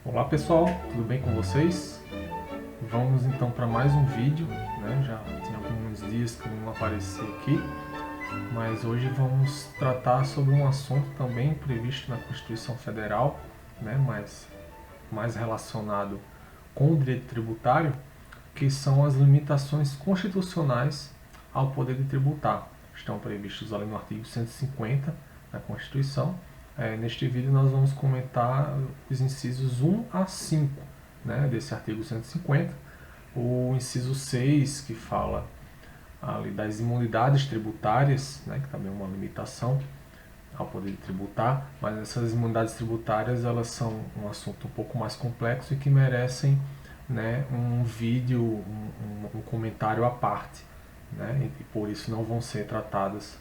Olá pessoal, tudo bem com vocês? Vamos então para mais um vídeo, né? Já tinha alguns dias que eu não apareci aqui, mas hoje vamos tratar sobre um assunto também previsto na Constituição Federal, né? Mais relacionado com o direito tributário, que são as limitações constitucionais ao poder de tributar. Estão previstos ali no artigo 150 da Constituição. Neste vídeo nós vamos comentar os incisos 1 a 5, né, desse artigo 150. O inciso 6, que fala ali das imunidades tributárias, né, que também é uma limitação ao poder de tributar, mas essas imunidades tributárias elas são um assunto um pouco mais complexo e que merecem, né, um vídeo, um comentário à parte, né, e por isso não vão ser tratadas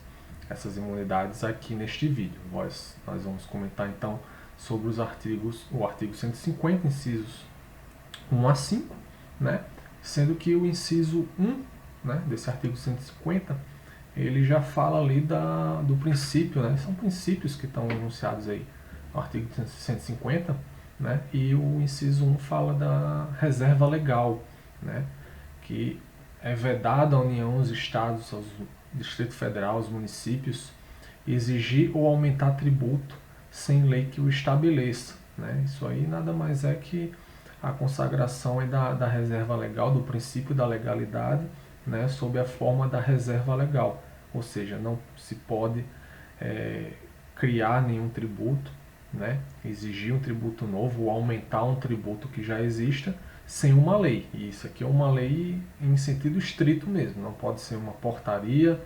essas imunidades aqui neste vídeo. Nós vamos comentar então sobre os artigos, o artigo 150, incisos 1 a 5, né, sendo que o inciso 1, né, desse artigo 150, ele já fala ali do princípio, né, são princípios que estão enunciados aí no artigo 150, né, e o inciso 1 fala da reserva legal, né, que é vedado à União, aos Estados, aos Distrito Federal, aos municípios, exigir ou aumentar tributo sem lei que o estabeleça. Né? Isso aí nada mais é que a consagração é da reserva legal, do princípio da legalidade, né, sob a forma da reserva legal. Ou seja, não se pode criar nenhum tributo, né, exigir um tributo novo ou aumentar um tributo que já exista sem uma lei. E isso aqui é uma lei em sentido estrito mesmo. Não pode ser uma portaria,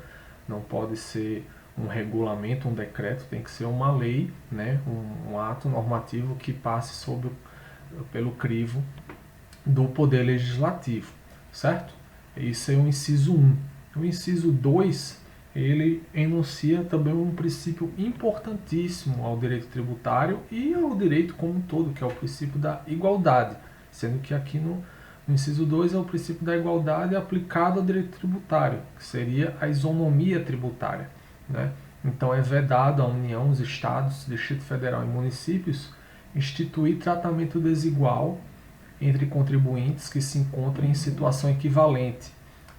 não pode ser um regulamento, um decreto, tem que ser uma lei, né, um ato normativo que passe pelo crivo do Poder Legislativo, certo? Isso é o inciso 1. O inciso 2, ele enuncia também um princípio importantíssimo ao direito tributário e ao direito como um todo, que é o princípio da igualdade, sendo que aqui no inciso 2 é o princípio da igualdade aplicado ao direito tributário, que seria a isonomia tributária. Né? Então é vedado à União, os Estados, Distrito Federal e municípios instituir tratamento desigual entre contribuintes que se encontrem em situação equivalente,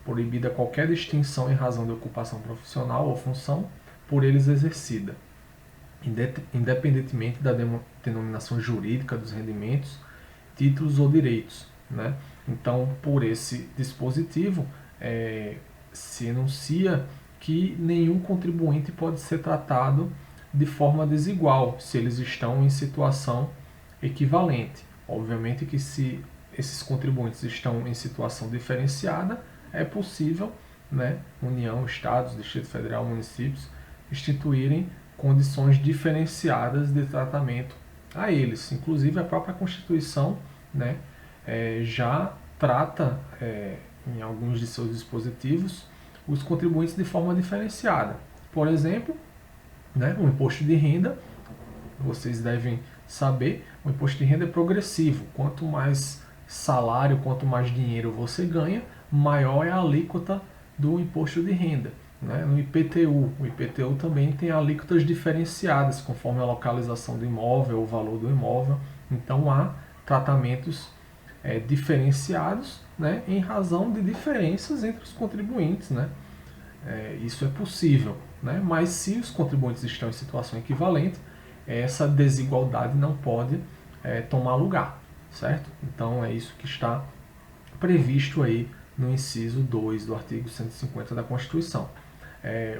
proibida qualquer distinção em razão de ocupação profissional ou função por eles exercida, independentemente da denominação jurídica dos rendimentos, títulos ou direitos. Né? Então, por esse dispositivo, se enuncia que nenhum contribuinte pode ser tratado de forma desigual se eles estão em situação equivalente. Obviamente que se esses contribuintes estão em situação diferenciada, é possível, né, União, Estados, Distrito Federal, municípios, instituírem condições diferenciadas de tratamento a eles. Inclusive a própria Constituição, né, já trata em alguns de seus dispositivos os contribuintes de forma diferenciada. Por exemplo, né, o imposto de renda, vocês devem saber, o imposto de renda é progressivo. Quanto mais salário, quanto mais dinheiro você ganha, maior é a alíquota do imposto de renda. Né? No IPTU, o IPTU também tem alíquotas diferenciadas conforme a localização do imóvel, o valor do imóvel. Então há tratamentos diferenciados, né, em razão de diferenças entre os contribuintes. Né? Isso é possível, né? Mas se os contribuintes estão em situação equivalente, essa desigualdade não pode tomar lugar, certo? Então é isso que está previsto aí no inciso 2 do artigo 150 da Constituição.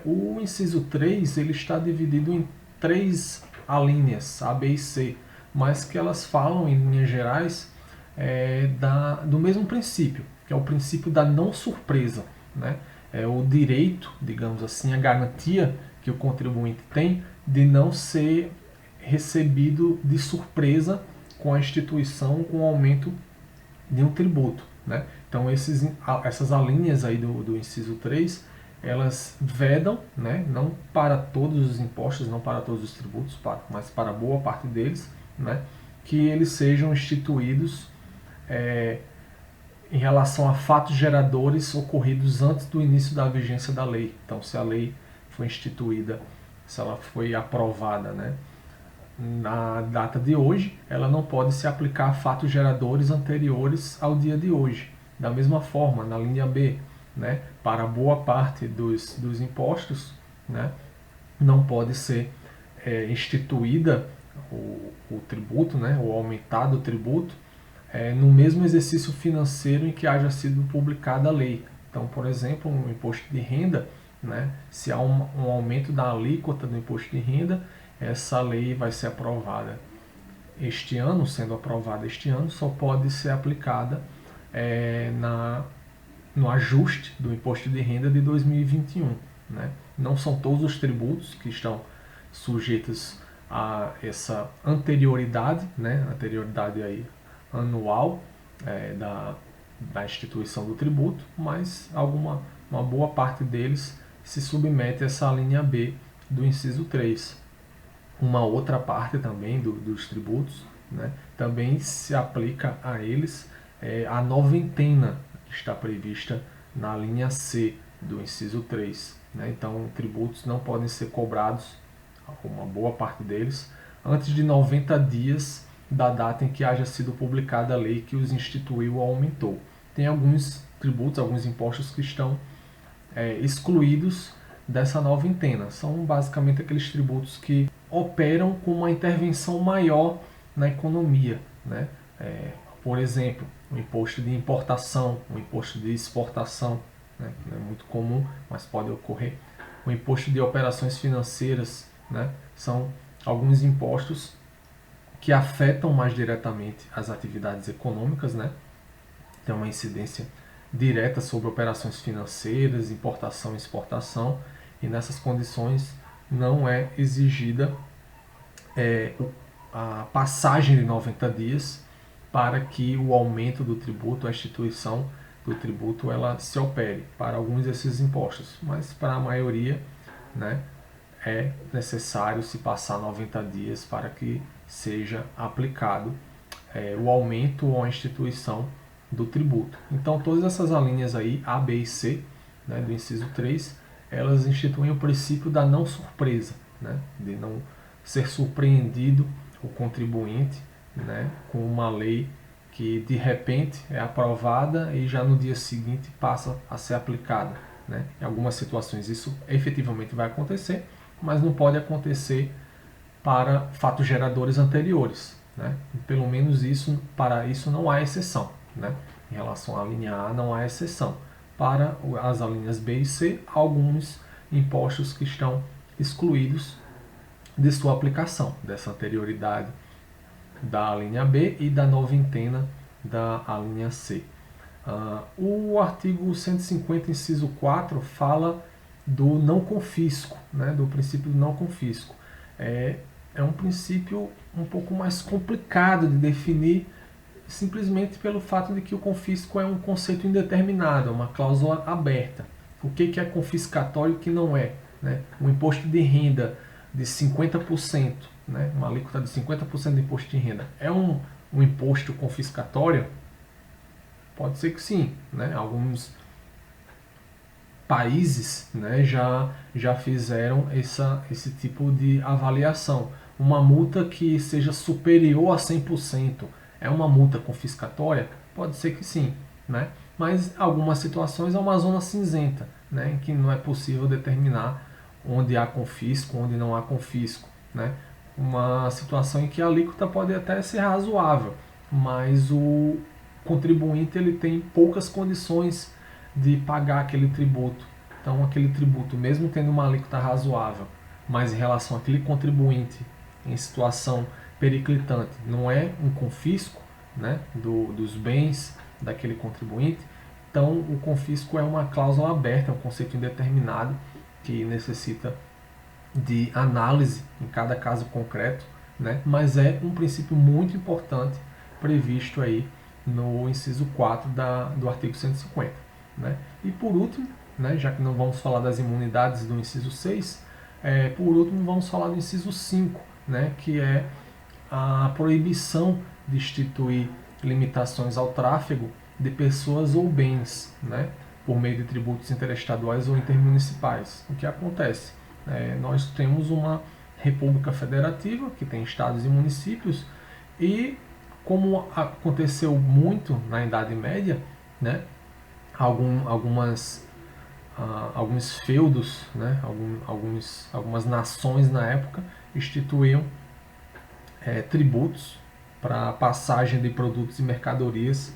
O inciso 3 ele está dividido em 3 alíneas, A, B e C, mas que elas falam, em linhas gerais, do mesmo princípio, que é o princípio da não surpresa. Né? É o direito, digamos assim, a garantia que o contribuinte tem de não ser recebido de surpresa com a instituição, com o aumento de um tributo. Né? Então essas alíneas aí do inciso 3, elas vedam, né, não para todos os impostos, não para todos os tributos, mas para boa parte deles, né, que eles sejam instituídos em relação a fatos geradores ocorridos antes do início da vigência da lei. Então, se a lei foi instituída, se ela foi aprovada, né, na data de hoje, ela não pode se aplicar a fatos geradores anteriores ao dia de hoje. Da mesma forma, na linha B, né, para boa parte dos impostos, né, não pode ser instituída o tributo, né, ou aumentado o tributo, no mesmo exercício financeiro em que haja sido publicada a lei. Então, por exemplo, um imposto de renda, né, se há um aumento da alíquota do imposto de renda, essa lei vai ser aprovada este ano, sendo aprovada este ano, só pode ser aplicada no ajuste do imposto de renda de 2021. Né? Não são todos os tributos que estão sujeitos a essa anterioridade, né? Anterioridade aí anual da instituição do tributo, mas uma boa parte deles se submete a essa linha B do inciso 3. Uma outra parte também dos tributos, né, também se aplica a eles a noventena que está prevista na linha C do inciso 3. Né? Então, tributos não podem ser cobrados, uma boa parte deles, antes de 90 dias da data em que haja sido publicada a lei que os instituiu ou aumentou. Tem alguns tributos, alguns impostos que estão excluídos dessa noventena. São basicamente aqueles tributos que operam com uma intervenção maior na economia. Né? Por exemplo, o imposto de importação, o imposto de exportação, né? Que não é muito comum, mas pode ocorrer. O imposto de operações financeiras, né? São alguns impostos que afetam mais diretamente as atividades econômicas, né? Tem uma incidência direta sobre operações financeiras, importação e exportação, e nessas condições não é exigida a passagem de 90 dias para que o aumento do tributo, a instituição do tributo, ela se opere para alguns desses impostos, mas para a maioria, né, é necessário se passar 90 dias para que seja aplicado o aumento ou a instituição do tributo. Então, todas essas alíneas aí, A, B e C, né, do inciso 3, elas instituem o princípio da não surpresa, né, de não ser surpreendido o contribuinte, né, com uma lei que de repente é aprovada e já no dia seguinte passa a ser aplicada. Né? Em algumas situações isso efetivamente vai acontecer, mas não pode acontecer para fatos geradores anteriores. Né? Pelo menos para isso não há exceção. Né? Em relação à linha A não há exceção. Para as alíneas B e C, há alguns impostos que estão excluídos de sua aplicação, dessa anterioridade da linha B e da noventena da linha C. O artigo 150, inciso 4, fala do não confisco, né, do princípio do não confisco. É um princípio um pouco mais complicado de definir, simplesmente pelo fato de que o confisco é um conceito indeterminado, é uma cláusula aberta. O que é confiscatório e o que não é? Né? Um imposto de renda de 50%, né? Uma alíquota de 50% de imposto de renda, é um imposto confiscatório? Pode ser que sim. Né? Alguns países, né, já fizeram esse tipo de avaliação. Uma multa que seja superior a 100%, é uma multa confiscatória? Pode ser que sim. Né? Mas em algumas situações é uma zona cinzenta, né, em que não é possível determinar onde há confisco, onde não há confisco. Né? Uma situação em que a alíquota pode até ser razoável, mas o contribuinte ele tem poucas condições de pagar aquele tributo. Então, aquele tributo, mesmo tendo uma alíquota razoável, mas em relação àquele contribuinte em situação periclitante, não é um confisco, né, dos bens daquele contribuinte, então o confisco é uma cláusula aberta, é um conceito indeterminado que necessita de análise em cada caso concreto, né, mas é um princípio muito importante previsto aí no inciso 4 do artigo 150. Né? E por último, né, já que não vamos falar das imunidades do inciso 6, por último vamos falar do inciso 5, né, que é a proibição de instituir limitações ao tráfego de pessoas ou bens, né, por meio de tributos interestaduais ou intermunicipais. O que acontece? Nós temos uma República Federativa, que tem estados e municípios, e como aconteceu muito na Idade Média, né, alguns feudos, né, algumas nações na época instituíam tributos para a passagem de produtos e mercadorias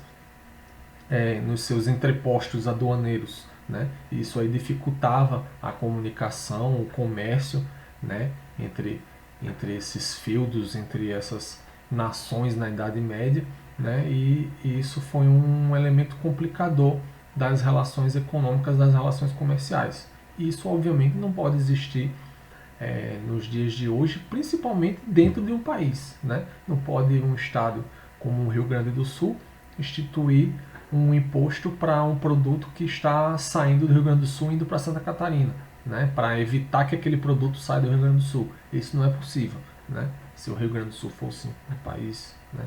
nos seus entrepostos aduaneiros, né? Isso aí dificultava a comunicação, o comércio, né, entre esses feudos, entre essas nações na Idade Média, né? E isso foi um elemento complicador das relações econômicas, das relações comerciais. Isso, obviamente, não pode existir nos dias de hoje, principalmente dentro de um país, né? Não pode um estado como o Rio Grande do Sul instituir um imposto para um produto que está saindo do Rio Grande do Sul e indo para Santa Catarina, né? Para evitar que aquele produto saia do Rio Grande do Sul. Isso não é possível, né? Se o Rio Grande do Sul fosse um país, né,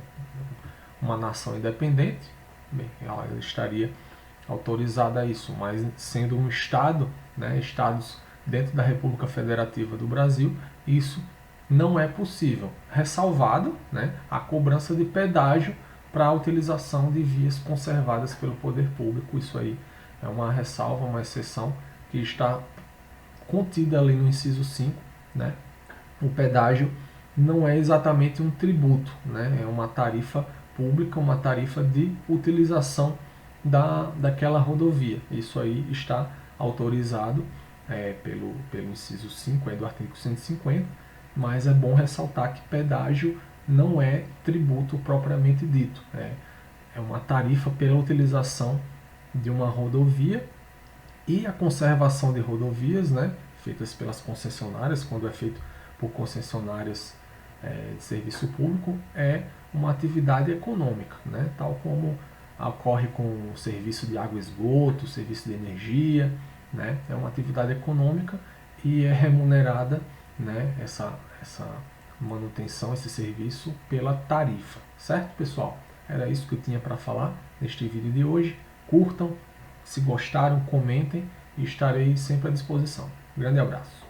uma nação independente, bem, ela estaria autorizada a isso, mas sendo um estado, né, estados dentro da República Federativa do Brasil, isso não é possível. Ressalvado, né, a cobrança de pedágio para a utilização de vias conservadas pelo poder público. Isso aí é uma ressalva, uma exceção que está contida ali no inciso 5, né? O pedágio não é exatamente um tributo, né? É uma tarifa pública, uma tarifa de utilização daquela rodovia. Isso aí está autorizado pelo inciso 5 do artigo 150, mas é bom ressaltar que pedágio não é tributo propriamente dito. É uma tarifa pela utilização de uma rodovia e a conservação de rodovias, né, feitas pelas concessionárias, quando é feito por concessionárias de serviço público, é uma atividade econômica, né, tal como ocorre com o serviço de água e esgoto, o serviço de energia, né, é uma atividade econômica e é remunerada, né, essa manutenção, esse serviço pela tarifa, certo, pessoal? Era isso que eu tinha para falar neste vídeo de hoje. Curtam, se gostaram, comentem e estarei sempre à disposição. Um grande abraço.